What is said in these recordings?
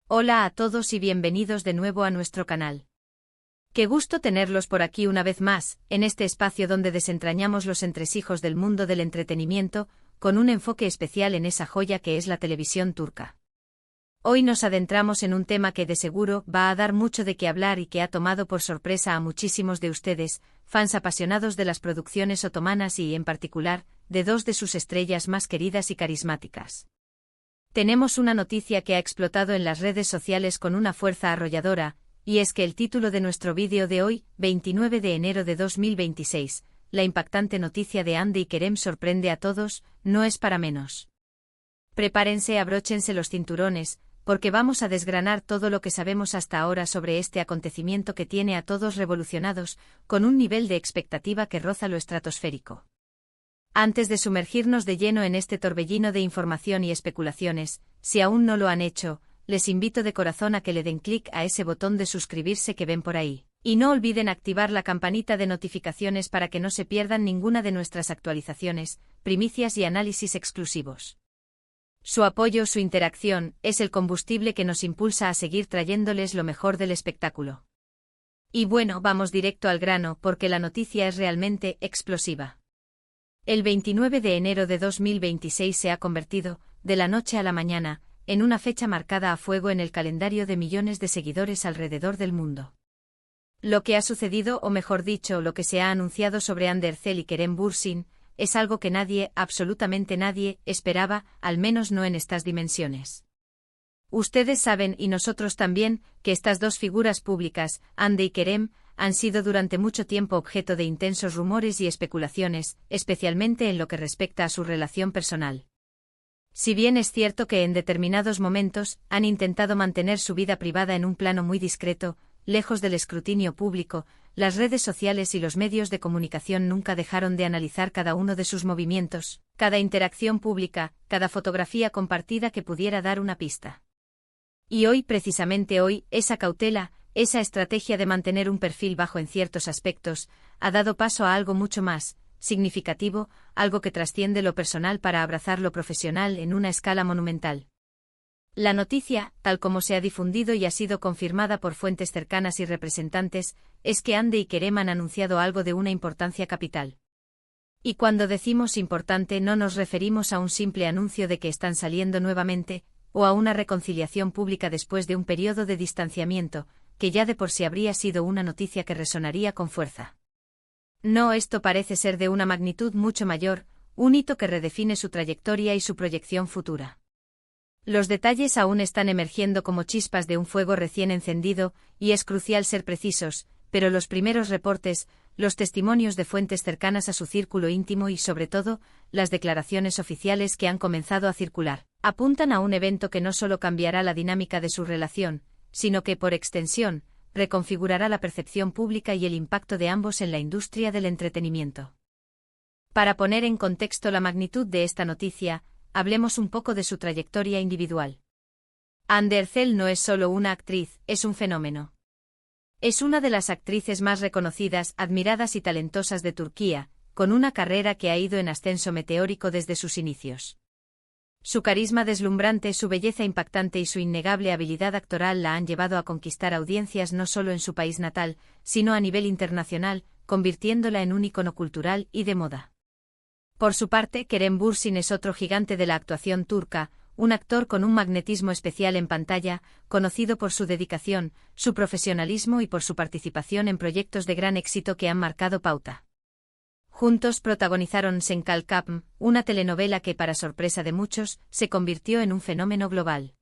Hola a todos y bienvenidos de nuevo a nuestro canal. Qué gusto tenerlos por aquí una vez más, en este espacio donde desentrañamos los entresijos del mundo del entretenimiento, con un enfoque especial en esa joya que es la televisión turca. Hoy nos adentramos en un tema que de seguro va a dar mucho de qué hablar y que ha tomado por sorpresa a muchísimos de ustedes, fans apasionados de las producciones otomanas y, en particular, de dos de sus estrellas más queridas y carismáticas. Tenemos una noticia que ha explotado en las redes sociales con una fuerza arrolladora, y es que el título de nuestro vídeo de hoy, 29 de enero de 2026, la impactante noticia de Hande y Kerem sorprende a todos, no es para menos. Prepárense, abróchense los cinturones, porque vamos a desgranar todo lo que sabemos hasta ahora sobre este acontecimiento que tiene a todos revolucionados, con un nivel de expectativa que roza lo estratosférico. Antes de sumergirnos de lleno en este torbellino de información y especulaciones, si aún no lo han hecho, les invito de corazón a que le den clic a ese botón de suscribirse que ven por ahí. Y no olviden activar la campanita de notificaciones para que no se pierdan ninguna de nuestras actualizaciones, primicias y análisis exclusivos. Su apoyo, su interacción, es el combustible que nos impulsa a seguir trayéndoles lo mejor del espectáculo. Y bueno, vamos directo al grano porque la noticia es realmente explosiva. El 29 de enero de 2026 se ha convertido, de la noche a la mañana, en una fecha marcada a fuego en el calendario de millones de seguidores alrededor del mundo. Lo que ha sucedido, o mejor dicho, lo que se ha anunciado sobre Hande Erçel y Kerem Bürsin, es algo que nadie, absolutamente nadie, esperaba, al menos no en estas dimensiones. Ustedes saben, y nosotros también, que estas dos figuras públicas, Hande y Kerem, han sido durante mucho tiempo objeto de intensos rumores y especulaciones, especialmente en lo que respecta a su relación personal. Si bien es cierto que en determinados momentos han intentado mantener su vida privada en un plano muy discreto, lejos del escrutinio público, las redes sociales y los medios de comunicación nunca dejaron de analizar cada uno de sus movimientos, cada interacción pública, cada fotografía compartida que pudiera dar una pista. Y hoy, precisamente hoy, esa cautela, esa estrategia de mantener un perfil bajo en ciertos aspectos, ha dado paso a algo mucho más significativo, algo que trasciende lo personal para abrazar lo profesional en una escala monumental. La noticia, tal como se ha difundido y ha sido confirmada por fuentes cercanas y representantes, es que Hande y Kerem han anunciado algo de una importancia capital. Y cuando decimos importante no nos referimos a un simple anuncio de que están saliendo nuevamente, o a una reconciliación pública después de un periodo de distanciamiento, que ya de por sí habría sido una noticia que resonaría con fuerza. No, esto parece ser de una magnitud mucho mayor, un hito que redefine su trayectoria y su proyección futura. Los detalles aún están emergiendo como chispas de un fuego recién encendido, y es crucial ser precisos, pero los primeros reportes, los testimonios de fuentes cercanas a su círculo íntimo y sobre todo, las declaraciones oficiales que han comenzado a circular, apuntan a un evento que no solo cambiará la dinámica de su relación, sino que, por extensión, reconfigurará la percepción pública y el impacto de ambos en la industria del entretenimiento. Para poner en contexto la magnitud de esta noticia, hablemos un poco de su trayectoria individual. Hande Erçel no es solo una actriz, es un fenómeno. Es una de las actrices más reconocidas, admiradas y talentosas de Turquía, con una carrera que ha ido en ascenso meteórico desde sus inicios. Su carisma deslumbrante, su belleza impactante y su innegable habilidad actoral la han llevado a conquistar audiencias no solo en su país natal, sino a nivel internacional, convirtiéndola en un ícono cultural y de moda. Por su parte, Kerem Bürsin es otro gigante de la actuación turca, un actor con un magnetismo especial en pantalla, conocido por su dedicación, su profesionalismo y por su participación en proyectos de gran éxito que han marcado pauta. Juntos protagonizaron Senkal Kapm, una telenovela que, para sorpresa de muchos, se convirtió en un fenómeno global.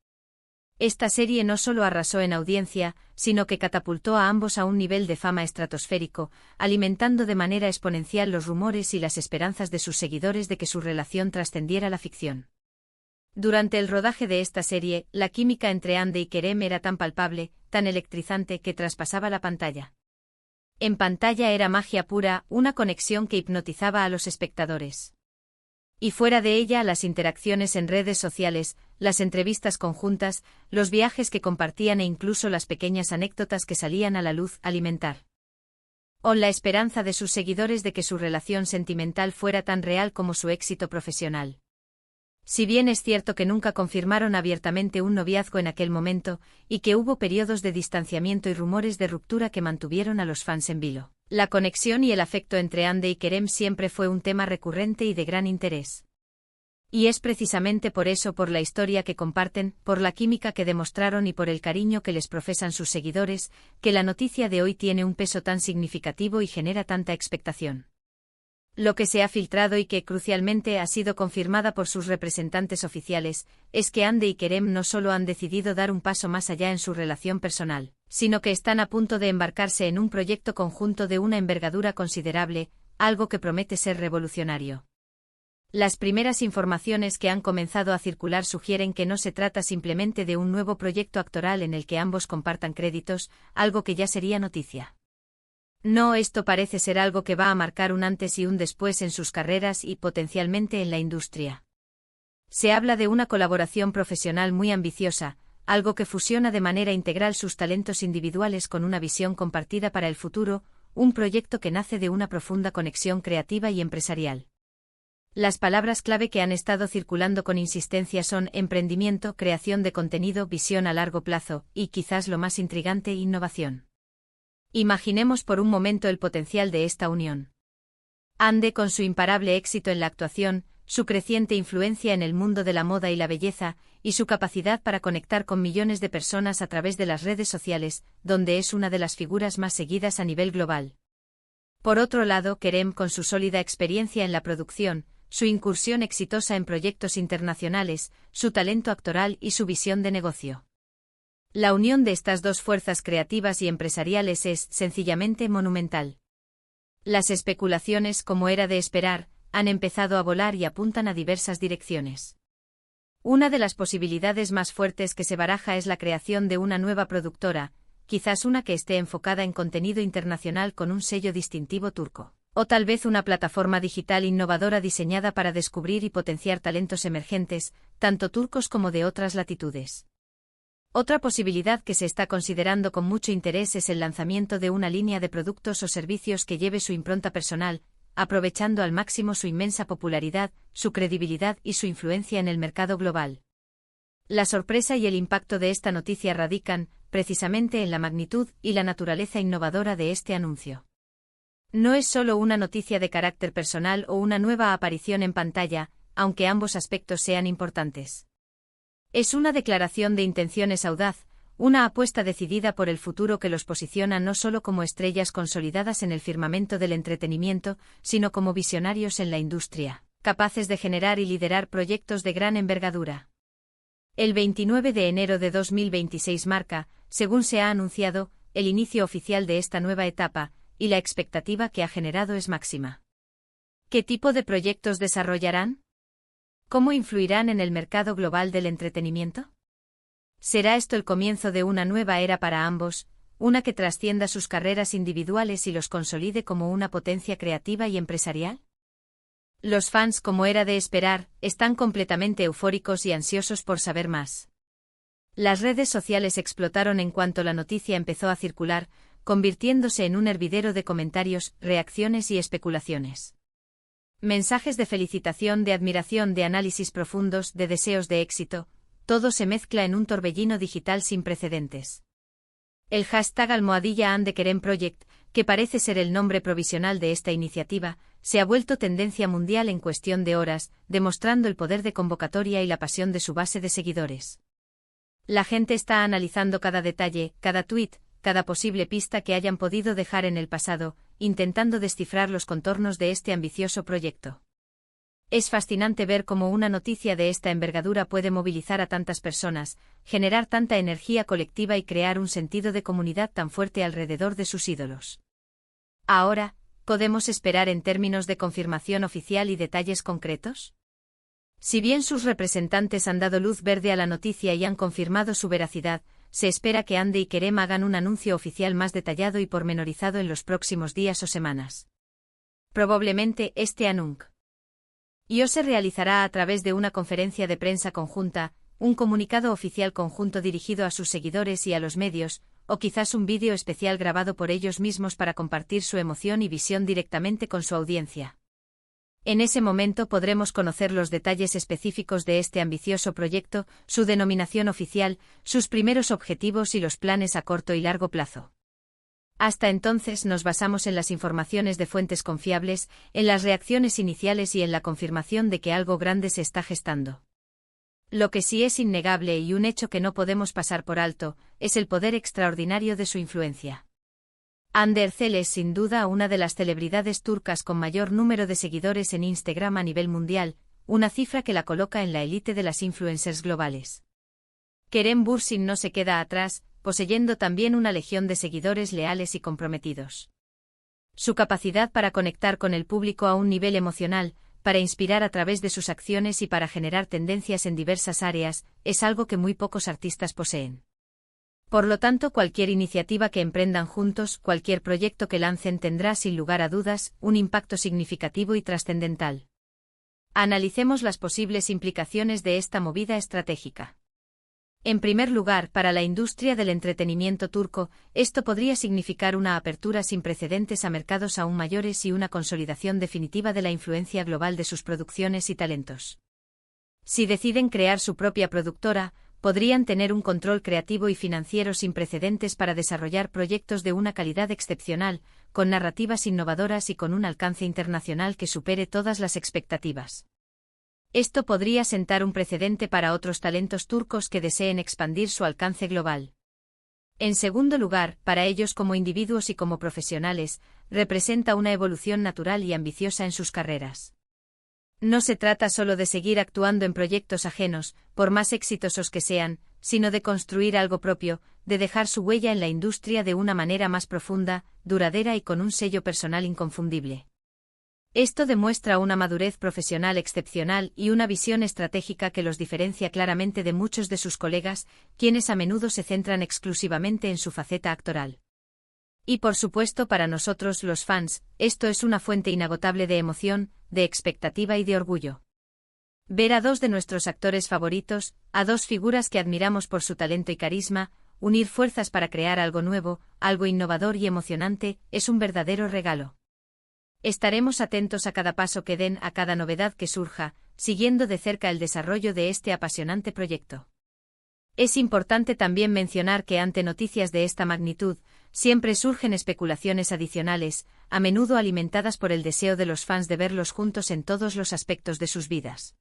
Esta serie no solo arrasó en audiencia, sino que catapultó a ambos a un nivel de fama estratosférico, alimentando de manera exponencial los rumores y las esperanzas de sus seguidores de que su relación trascendiera la ficción. Durante el rodaje de esta serie, la química entre Hande y Kerem era tan palpable, tan electrizante que traspasaba la pantalla. En pantalla era magia pura, una conexión que hipnotizaba a los espectadores. Y fuera de ella, las interacciones en redes sociales, las entrevistas conjuntas, los viajes que compartían e incluso las pequeñas anécdotas que salían a la luz alimentar con la esperanza de sus seguidores de que su relación sentimental fuera tan real como su éxito profesional. Si bien es cierto que nunca confirmaron abiertamente un noviazgo en aquel momento, y que hubo periodos de distanciamiento y rumores de ruptura que mantuvieron a los fans en vilo, la conexión y el afecto entre Hande y Kerem siempre fue un tema recurrente y de gran interés. Y es precisamente por eso, por la historia que comparten, por la química que demostraron y por el cariño que les profesan sus seguidores, que la noticia de hoy tiene un peso tan significativo y genera tanta expectación. Lo que se ha filtrado y que, crucialmente, ha sido confirmada por sus representantes oficiales, es que Hande y Kerem no solo han decidido dar un paso más allá en su relación personal, sino que están a punto de embarcarse en un proyecto conjunto de una envergadura considerable, algo que promete ser revolucionario. Las primeras informaciones que han comenzado a circular sugieren que no se trata simplemente de un nuevo proyecto actoral en el que ambos compartan créditos, algo que ya sería noticia. No, esto parece ser algo que va a marcar un antes y un después en sus carreras y potencialmente en la industria. Se habla de una colaboración profesional muy ambiciosa, algo que fusiona de manera integral sus talentos individuales con una visión compartida para el futuro, un proyecto que nace de una profunda conexión creativa y empresarial. Las palabras clave que han estado circulando con insistencia son emprendimiento, creación de contenido, visión a largo plazo y, quizás lo más intrigante, innovación. Imaginemos por un momento el potencial de esta unión. Hande, con su imparable éxito en la actuación, su creciente influencia en el mundo de la moda y la belleza, y su capacidad para conectar con millones de personas a través de las redes sociales, donde es una de las figuras más seguidas a nivel global. Por otro lado, Kerem, con su sólida experiencia en la producción, su incursión exitosa en proyectos internacionales, su talento actoral y su visión de negocio. La unión de estas dos fuerzas creativas y empresariales es, sencillamente, monumental. Las especulaciones, como era de esperar, han empezado a volar y apuntan a diversas direcciones. Una de las posibilidades más fuertes que se baraja es la creación de una nueva productora, quizás una que esté enfocada en contenido internacional con un sello distintivo turco, o tal vez una plataforma digital innovadora diseñada para descubrir y potenciar talentos emergentes, tanto turcos como de otras latitudes. Otra posibilidad que se está considerando con mucho interés es el lanzamiento de una línea de productos o servicios que lleve su impronta personal, aprovechando al máximo su inmensa popularidad, su credibilidad y su influencia en el mercado global. La sorpresa y el impacto de esta noticia radican, precisamente, en la magnitud y la naturaleza innovadora de este anuncio. No es solo una noticia de carácter personal o una nueva aparición en pantalla, aunque ambos aspectos sean importantes. Es una declaración de intenciones audaz, una apuesta decidida por el futuro que los posiciona no solo como estrellas consolidadas en el firmamento del entretenimiento, sino como visionarios en la industria, capaces de generar y liderar proyectos de gran envergadura. El 29 de enero de 2026 marca, según se ha anunciado, el inicio oficial de esta nueva etapa, y la expectativa que ha generado es máxima. ¿Qué tipo de proyectos desarrollarán? ¿Cómo influirán en el mercado global del entretenimiento? ¿Será esto el comienzo de una nueva era para ambos, una que trascienda sus carreras individuales y los consolide como una potencia creativa y empresarial? Los fans, como era de esperar, están completamente eufóricos y ansiosos por saber más. Las redes sociales explotaron en cuanto la noticia empezó a circular, convirtiéndose en un hervidero de comentarios, reacciones y especulaciones. Mensajes de felicitación, de admiración, de análisis profundos, de deseos de éxito, todo se mezcla en un torbellino digital sin precedentes. El hashtag #HandeKeremProject, que parece ser el nombre provisional de esta iniciativa, se ha vuelto tendencia mundial en cuestión de horas, demostrando el poder de convocatoria y la pasión de su base de seguidores. La gente está analizando cada detalle, cada tuit, cada posible pista que hayan podido dejar en el pasado, intentando descifrar los contornos de este ambicioso proyecto. Es fascinante ver cómo una noticia de esta envergadura puede movilizar a tantas personas, generar tanta energía colectiva y crear un sentido de comunidad tan fuerte alrededor de sus ídolos. Ahora, ¿podemos esperar en términos de confirmación oficial y detalles concretos? Si bien sus representantes han dado luz verde a la noticia y han confirmado su veracidad, se espera que Hande y Kerem hagan un anuncio oficial más detallado y pormenorizado en los próximos días o semanas. Probablemente este anuncio se realizará a través de una conferencia de prensa conjunta, un comunicado oficial conjunto dirigido a sus seguidores y a los medios, o quizás un vídeo especial grabado por ellos mismos para compartir su emoción y visión directamente con su audiencia. En ese momento podremos conocer los detalles específicos de este ambicioso proyecto, su denominación oficial, sus primeros objetivos y los planes a corto y largo plazo. Hasta entonces nos basamos en las informaciones de fuentes confiables, en las reacciones iniciales y en la confirmación de que algo grande se está gestando. Lo que sí es innegable y un hecho que no podemos pasar por alto, es el poder extraordinario de su influencia. Hande Erçel es sin duda una de las celebridades turcas con mayor número de seguidores en Instagram a nivel mundial, una cifra que la coloca en la élite de las influencers globales. Kerem Bürsin no se queda atrás, poseyendo también una legión de seguidores leales y comprometidos. Su capacidad para conectar con el público a un nivel emocional, para inspirar a través de sus acciones y para generar tendencias en diversas áreas, es algo que muy pocos artistas poseen. Por lo tanto, cualquier iniciativa que emprendan juntos, cualquier proyecto que lancen tendrá sin lugar a dudas, un impacto significativo y trascendental. Analicemos las posibles implicaciones de esta movida estratégica. En primer lugar, para la industria del entretenimiento turco, esto podría significar una apertura sin precedentes a mercados aún mayores y una consolidación definitiva de la influencia global de sus producciones y talentos. Si deciden crear su propia productora, podrían tener un control creativo y financiero sin precedentes para desarrollar proyectos de una calidad excepcional, con narrativas innovadoras y con un alcance internacional que supere todas las expectativas. Esto podría sentar un precedente para otros talentos turcos que deseen expandir su alcance global. En segundo lugar, para ellos como individuos y como profesionales, representa una evolución natural y ambiciosa en sus carreras. No se trata solo de seguir actuando en proyectos ajenos, por más exitosos que sean, sino de construir algo propio, de dejar su huella en la industria de una manera más profunda, duradera y con un sello personal inconfundible. Esto demuestra una madurez profesional excepcional y una visión estratégica que los diferencia claramente de muchos de sus colegas, quienes a menudo se centran exclusivamente en su faceta actoral. Y por supuesto para nosotros los fans, esto es una fuente inagotable de emoción, de expectativa y de orgullo. Ver a dos de nuestros actores favoritos, a dos figuras que admiramos por su talento y carisma, unir fuerzas para crear algo nuevo, algo innovador y emocionante, es un verdadero regalo. Estaremos atentos a cada paso que den, a cada novedad que surja, siguiendo de cerca el desarrollo de este apasionante proyecto. Es importante también mencionar que ante noticias de esta magnitud, siempre surgen especulaciones adicionales, a menudo alimentadas por el deseo de los fans de verlos juntos en todos los aspectos de sus vidas.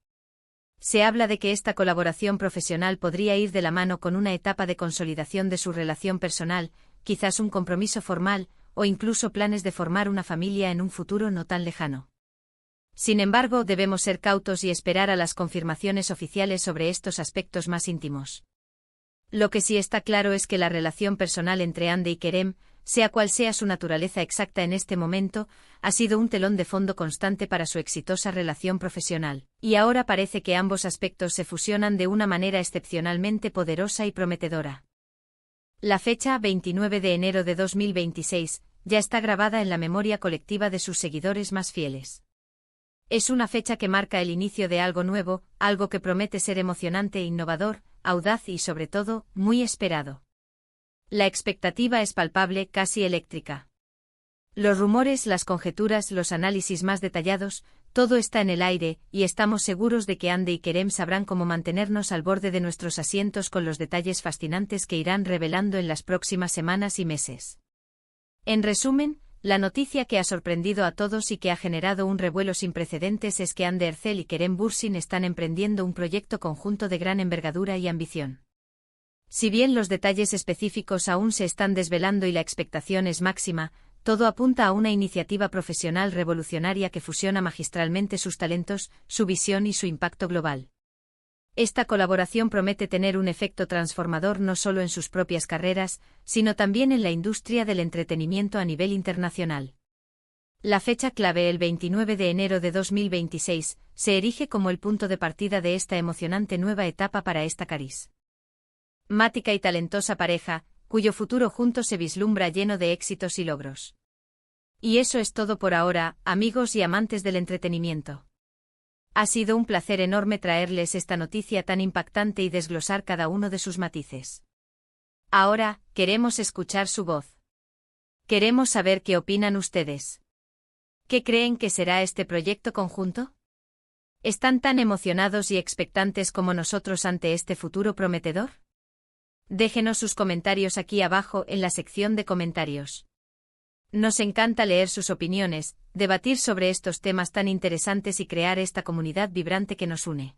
Se habla de que esta colaboración profesional podría ir de la mano con una etapa de consolidación de su relación personal, quizás un compromiso formal, o incluso planes de formar una familia en un futuro no tan lejano. Sin embargo, debemos ser cautos y esperar a las confirmaciones oficiales sobre estos aspectos más íntimos. Lo que sí está claro es que la relación personal entre Hande y Kerem, sea cual sea su naturaleza exacta en este momento, ha sido un telón de fondo constante para su exitosa relación profesional, y ahora parece que ambos aspectos se fusionan de una manera excepcionalmente poderosa y prometedora. La fecha, 29 de enero de 2026, ya está grabada en la memoria colectiva de sus seguidores más fieles. Es una fecha que marca el inicio de algo nuevo, algo que promete ser emocionante e innovador, audaz y sobre todo, muy esperado. La expectativa es palpable, casi eléctrica. Los rumores, las conjeturas, los análisis más detallados, todo está en el aire, y estamos seguros de que Hande y Kerem sabrán cómo mantenernos al borde de nuestros asientos con los detalles fascinantes que irán revelando en las próximas semanas y meses. En resumen, la noticia que ha sorprendido a todos y que ha generado un revuelo sin precedentes es que Hande Erçel y Kerem Bürsin están emprendiendo un proyecto conjunto de gran envergadura y ambición. Si bien los detalles específicos aún se están desvelando y la expectación es máxima, todo apunta a una iniciativa profesional revolucionaria que fusiona magistralmente sus talentos, su visión y su impacto global. Esta colaboración promete tener un efecto transformador no solo en sus propias carreras, sino también en la industria del entretenimiento a nivel internacional. La fecha clave, el 29 de enero de 2026, se erige como el punto de partida de esta emocionante nueva etapa para esta carismática y talentosa pareja, cuyo futuro juntos se vislumbra lleno de éxitos y logros. Y eso es todo por ahora, amigos y amantes del entretenimiento. Ha sido un placer enorme traerles esta noticia tan impactante y desglosar cada uno de sus matices. Ahora, queremos escuchar su voz. Queremos saber qué opinan ustedes. ¿Qué creen que será este proyecto conjunto? ¿Están tan emocionados y expectantes como nosotros ante este futuro prometedor? Déjenos sus comentarios aquí abajo en la sección de comentarios. Nos encanta leer sus opiniones, debatir sobre estos temas tan interesantes y crear esta comunidad vibrante que nos une.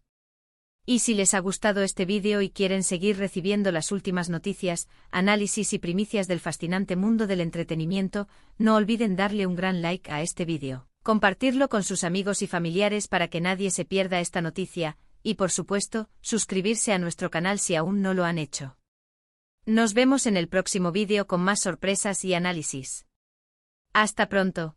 Y si les ha gustado este vídeo y quieren seguir recibiendo las últimas noticias, análisis y primicias del fascinante mundo del entretenimiento, no olviden darle un gran like a este vídeo, compartirlo con sus amigos y familiares para que nadie se pierda esta noticia, y por supuesto, suscribirse a nuestro canal si aún no lo han hecho. Nos vemos en el próximo vídeo con más sorpresas y análisis. Hasta pronto.